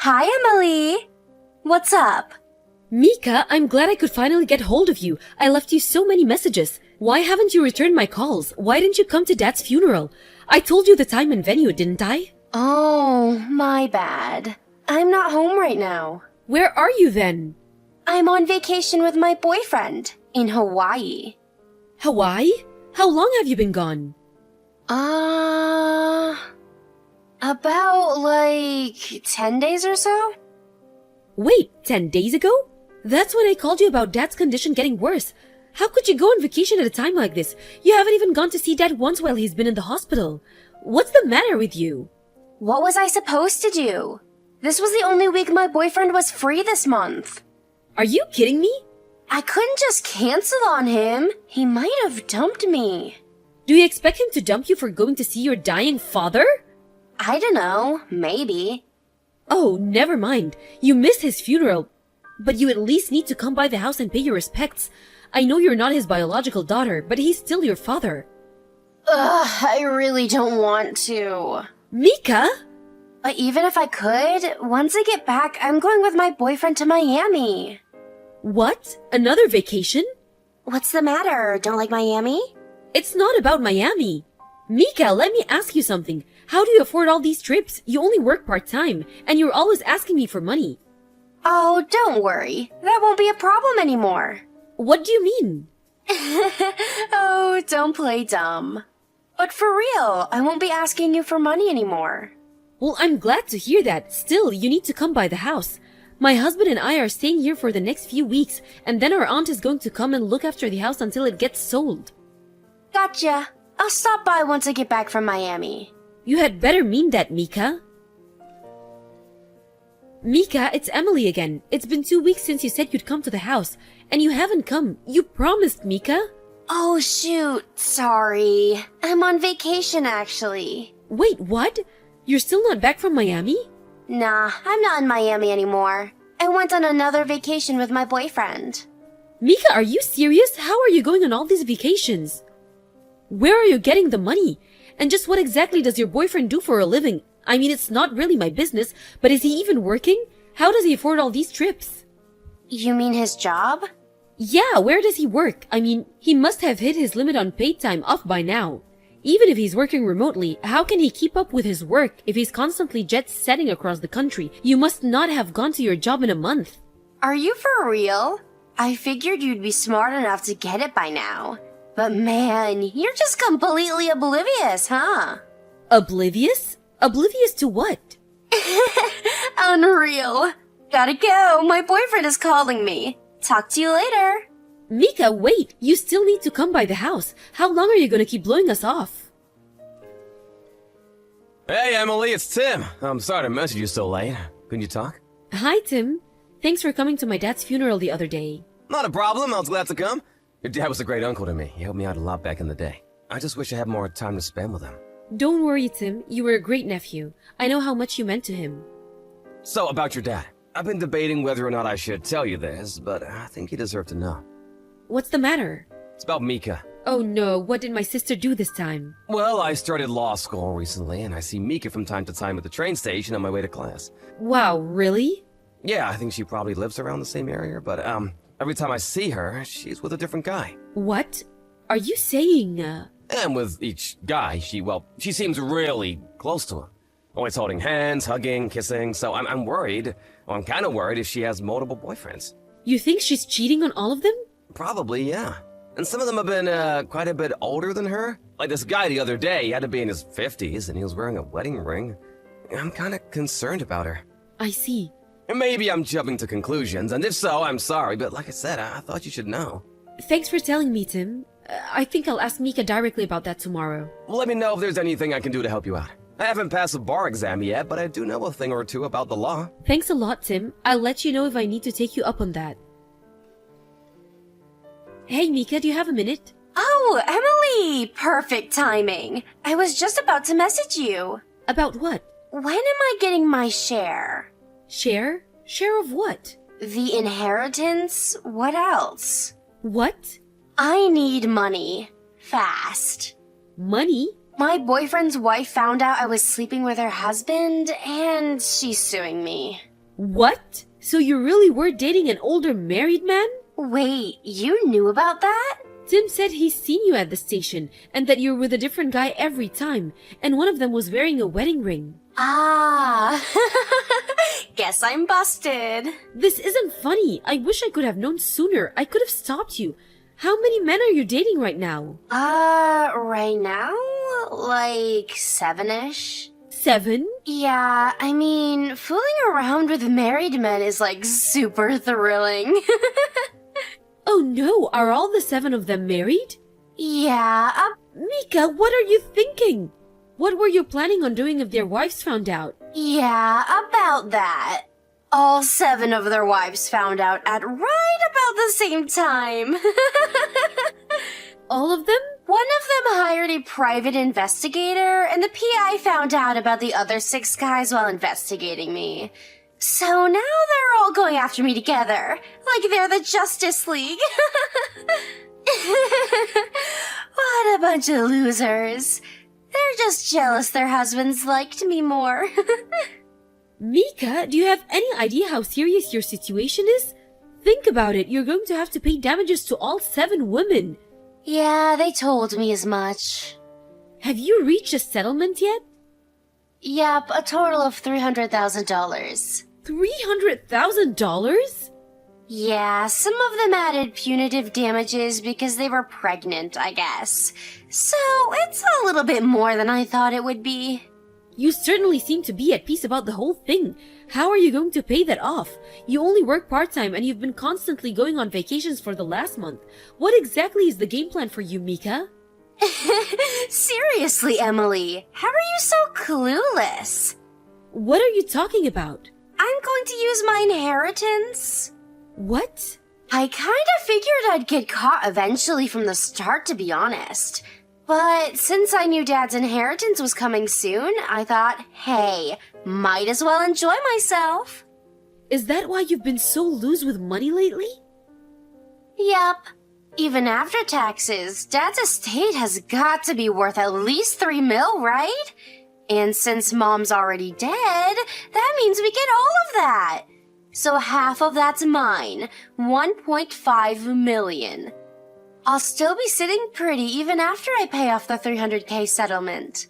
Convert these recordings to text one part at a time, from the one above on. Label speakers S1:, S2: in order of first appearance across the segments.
S1: Hi, Emily. What's up?
S2: Mika, I'm glad I could finally get hold of you. I left you so many messages. Why haven't you returned my calls? Why didn't you come to Dad's funeral? I told you the time and venue, didn't I?
S1: Oh, my bad. I'm not home right now.
S2: Where are you then?
S1: I'm on vacation with my boyfriend in Hawaii.
S2: Hawaii? How long have you been gone?
S1: About 10 days or so?
S2: Wait, 10 days ago? That's when I called you about Dad's condition getting worse. How could you go on vacation at a time like this? You haven't even gone to see Dad once while he's been in the hospital. What's the matter with you?
S1: What was I supposed to do? This was the only week my boyfriend was free this month.
S2: Are you kidding me?
S1: I couldn't just cancel on him. He might have dumped me.
S2: Do you expect him to dump you for going to see your dying father?
S1: I don't know. Maybe.
S2: Oh, never mind. You missed his funeral. But you at least need to come by the house and pay your respects. I know you're not his biological daughter, but he's still your father.
S1: I really don't want to.
S2: Mika?
S1: But even if I could, once I get back, I'm going with my boyfriend to Miami.
S2: What? Another vacation?
S1: What's the matter? Don't like Miami?
S2: It's not about Miami. Mika, let me ask you something. How do you afford all these trips? You only work part-time, and you're always asking me for money.
S1: Oh, don't worry. That won't be a problem anymore.
S2: What do you mean?
S1: Oh, don't play dumb. But for real, I won't be asking you for money anymore.
S2: Well, I'm glad to hear that. Still, you need to come by the house. My husband and I are staying here for the next few weeks, and then our aunt is going to come and look after the house until it gets sold.
S1: Gotcha. I'll stop by once I get back from Miami.
S2: You had better mean that, Mika. Mika, it's Emily again. It's been 2 weeks since you said you'd come to the house, and you haven't come. You promised, Mika.
S1: Oh, shoot. Sorry. I'm on vacation, actually.
S2: Wait, what? You're still not back from Miami?
S1: Nah, I'm not in Miami anymore. I went on another vacation with my boyfriend.
S2: Mika, are you serious? How are you going on all these vacations? Where are you getting the money? And just what exactly does your boyfriend do for a living? I mean, it's not really my business, but is he even working? How does he afford all these trips?
S1: You mean his job?
S2: Yeah, where does he work? I mean, he must have hit his limit on paid time off by now. Even if he's working remotely, how can he keep up with his work if he's constantly jet-setting across the country? You must not have gone to your job in a month.
S1: Are you for real? I figured you'd be smart enough to get it by now. But man, you're just completely oblivious, huh?
S2: Oblivious? Oblivious to what?
S1: Unreal. Gotta go. My boyfriend is calling me. Talk to you later.
S2: Mika, wait. You still need to come by the house. How long are you gonna keep blowing us off?
S3: Hey, Emily, it's Tim. I'm sorry to message you so late. Couldn't you talk?
S2: Hi, Tim. Thanks for coming to my dad's funeral the other day.
S3: Not a problem. I was glad to come. Your dad was a great uncle to me. He helped me out a lot back in the day. I just wish I had more time to spend with him.
S2: Don't worry, Tim. You were a great nephew. I know how much you meant to him.
S3: So, about your dad. I've been debating whether or not I should tell you this, but I think you deserve to know.
S2: What's the matter?
S3: It's about Mika.
S2: Oh no, what did my sister do this time?
S3: Well, I started law school recently, and I see Mika from time to time at the train station on my way to class.
S2: Wow, really?
S3: Yeah, I think she probably lives around the same area, but, every time I see her, she's with a different guy.
S2: What? Are you saying,
S3: And with each guy, she seems really close to him. Always holding hands, hugging, kissing, so I'm worried. Well, I'm kind of worried if she has multiple boyfriends.
S2: You think she's cheating on all of them?
S3: Probably, yeah. And some of them have been, quite a bit older than her. Like this guy the other day, he had to be in his 50s, and he was wearing a wedding ring. I'm kind of concerned about her.
S2: I see.
S3: And maybe I'm jumping to conclusions, and if so, I'm sorry, but like I said, I thought you should know.
S2: Thanks for telling me, Tim. I think I'll ask Mika directly about that tomorrow.
S3: Well, let me know if there's anything I can do to help you out. I haven't passed a bar exam yet, but I do know a thing or two about the law.
S2: Thanks a lot, Tim. I'll let you know if I need to take you up on that. Hey, Mika, do you have a minute?
S1: Oh, Emily! Perfect timing. I was just about to message you.
S2: About what?
S1: When am I getting my share?
S2: Share? Share of what?
S1: The inheritance? What else?
S2: What?
S1: I need money. Fast.
S2: Money?
S1: My boyfriend's wife found out I was sleeping with her husband, and she's suing me.
S2: What? So you really were dating an older married man?
S1: Wait, you knew about that?
S2: Tim said he's seen you at the station and that you're with a different guy every time, and one of them was wearing a wedding ring.
S1: Ah, guess I'm busted.
S2: This isn't funny. I wish I could have known sooner. I could have stopped you. How many men are you dating right now?
S1: Right now? Like 7-ish?
S2: 7?
S1: Yeah, I mean, fooling around with married men is like super thrilling.
S2: Oh no, are all the 7 of them married?
S1: Yeah,
S2: Mika, what are you thinking? What were you planning on doing if their wives found out?
S1: yeah, about that. All 7 of their wives found out at right about the same time.
S2: All of them?
S1: One of them hired a private investigator, and the PI found out about the other 6 guys while investigating me. So now they're all going after me together, like they're the Justice League. What a bunch of losers. They're just jealous their husbands liked me more.
S2: Mika, do you have any idea how serious your situation is? Think about it. You're going to have to pay damages to all 7 women.
S1: Yeah, they told me as much.
S2: Have you reached a settlement yet?
S1: Yep, a total of $300,000.
S2: $300,000?
S1: Yeah, some of them added punitive damages because they were pregnant, I guess. So it's a little bit more than I thought it would be.
S2: You certainly seem to be at peace about the whole thing. How are you going to pay that off? You only work part-time and you've been constantly going on vacations for the last month. What exactly is the game plan for you, Mika?
S1: Seriously, Emily, how are you so clueless?
S2: What are you talking about?
S1: I'm going to use my inheritance.
S2: What?
S1: I kinda figured I'd get caught eventually from the start, to be honest. But since I knew Dad's inheritance was coming soon, I thought, hey, might as well enjoy myself.
S2: Is that why you've been so loose with money lately?
S1: Yep. Even after taxes, Dad's estate has got to be worth at least $3 million, right? And since Mom's already dead, that means we get all of that. So half of that's mine, $1.5 million. I'll still be sitting pretty even after I pay off the $300K settlement.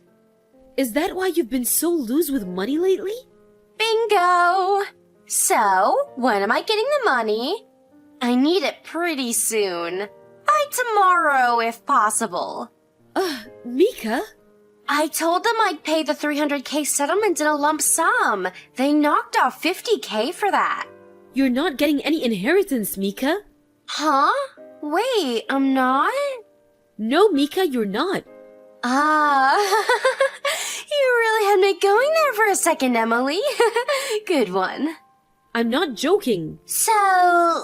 S2: Is that why you've been so loose with money lately?
S1: Bingo! So, when am I getting the money? I need it pretty soon. By tomorrow, if possible.
S2: Mika?
S1: I told them I'd pay the $300K settlement in a lump sum. They knocked off $50K for that.
S2: You're not getting any inheritance, Mika.
S1: Huh? Wait, I'm not?
S2: No, Mika, you're not.
S1: Ah, you really had me going there for a second, Emily. Good one.
S2: I'm not joking.
S1: So,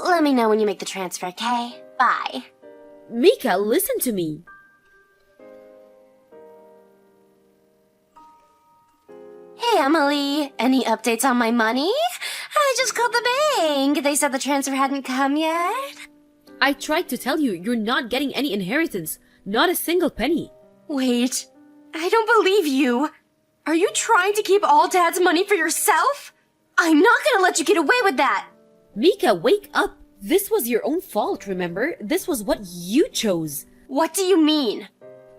S1: let me know when you make the transfer, okay? Bye.
S2: Mika, listen to me.
S1: Hey, Emily. Any updates on my money? I just called the bank. They said the transfer hadn't come yet.
S2: I tried to tell you, you're not getting any inheritance. Not a single penny.
S1: Wait, I don't believe you. Are you trying to keep all Dad's money for yourself? I'm not gonna let you get away with that.
S2: Mika, wake up. This was your own fault, remember? This was what you chose.
S1: What do you mean?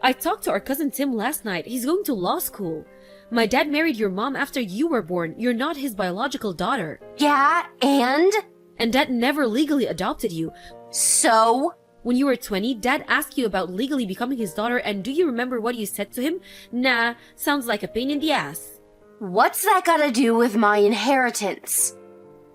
S2: I talked to our cousin Tim last night. He's going to law school. My dad married your mom after you were born. You're not his biological daughter.
S1: Yeah, and?
S2: And Dad never legally adopted you.
S1: So?
S2: When you were 20, Dad asked you about legally becoming his daughter, and do you remember what you said to him? Nah, sounds like a pain in the ass.
S1: What's that gotta do with my inheritance?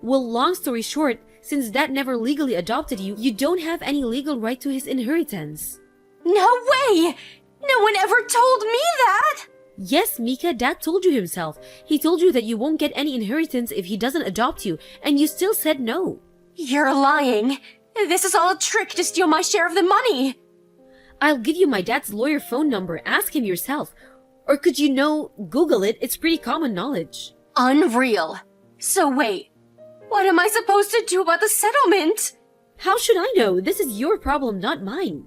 S2: Well, long story short, since Dad never legally adopted you, you don't have any legal right to his inheritance.
S1: No way! No one ever told me that!
S2: Yes, Mika, Dad told you himself. He told you that you won't get any inheritance if he doesn't adopt you, and you still said no.
S1: You're lying. This is all a trick to steal my share of the money.
S2: I'll give you my dad's lawyer phone number. Ask him yourself. Or could you know, Google it. It's pretty common knowledge.
S1: Unreal. So wait, what am I supposed to do about the settlement?
S2: How should I know? This is your problem, not mine.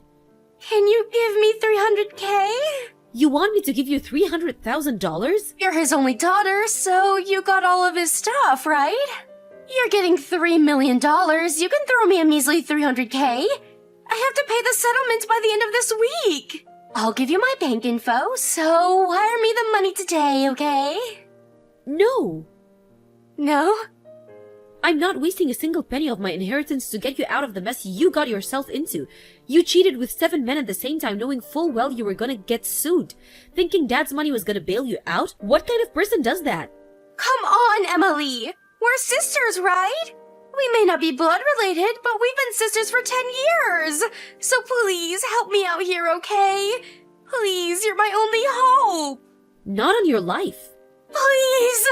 S1: Can you give me $300K?
S2: You want me to give you $300,000?
S1: You're his only daughter, so you got all of his stuff, right? You're getting $3 million. You can throw me a measly 300K. I have to pay the settlement by the end of this week. I'll give you my bank info, so wire me the money today, okay?
S2: No.
S1: No?
S2: I'm not wasting a single penny of my inheritance to get you out of the mess you got yourself into. You cheated with 7 men at the same time, knowing full well you were gonna get sued. Thinking Dad's money was gonna bail you out? What kind of person does that?
S1: Come on, Emily. We're sisters, right? We may not be blood related, but we've been sisters for 10 years. So please help me out here, okay? Please, you're my only hope.
S2: Not on your life.
S1: Please.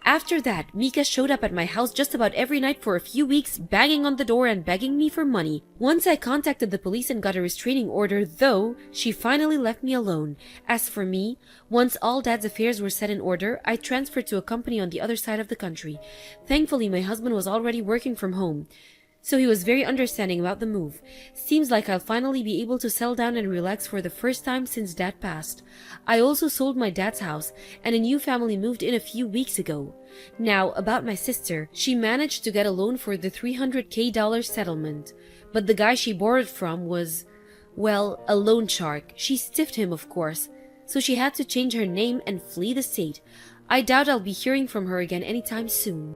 S2: After that, Mika showed up at my house just about every night for a few weeks, banging on the door and begging me for money. Once I contacted the police and got a restraining order, though, she finally left me alone. As for me, once all Dad's affairs were set in order, I transferred to a company on the other side of the country. Thankfully, my husband was already working from home, so he was very understanding about the move. Seems like I'll finally be able to settle down and relax for the first time since Dad passed. I also sold my dad's house, and a new family moved in a few weeks ago. Now, about my sister, she managed to get a loan for the $300K settlement. But the guy she borrowed from was, well, a loan shark. She stiffed him, of course, so she had to change her name and flee the state. I doubt I'll be hearing from her again anytime soon.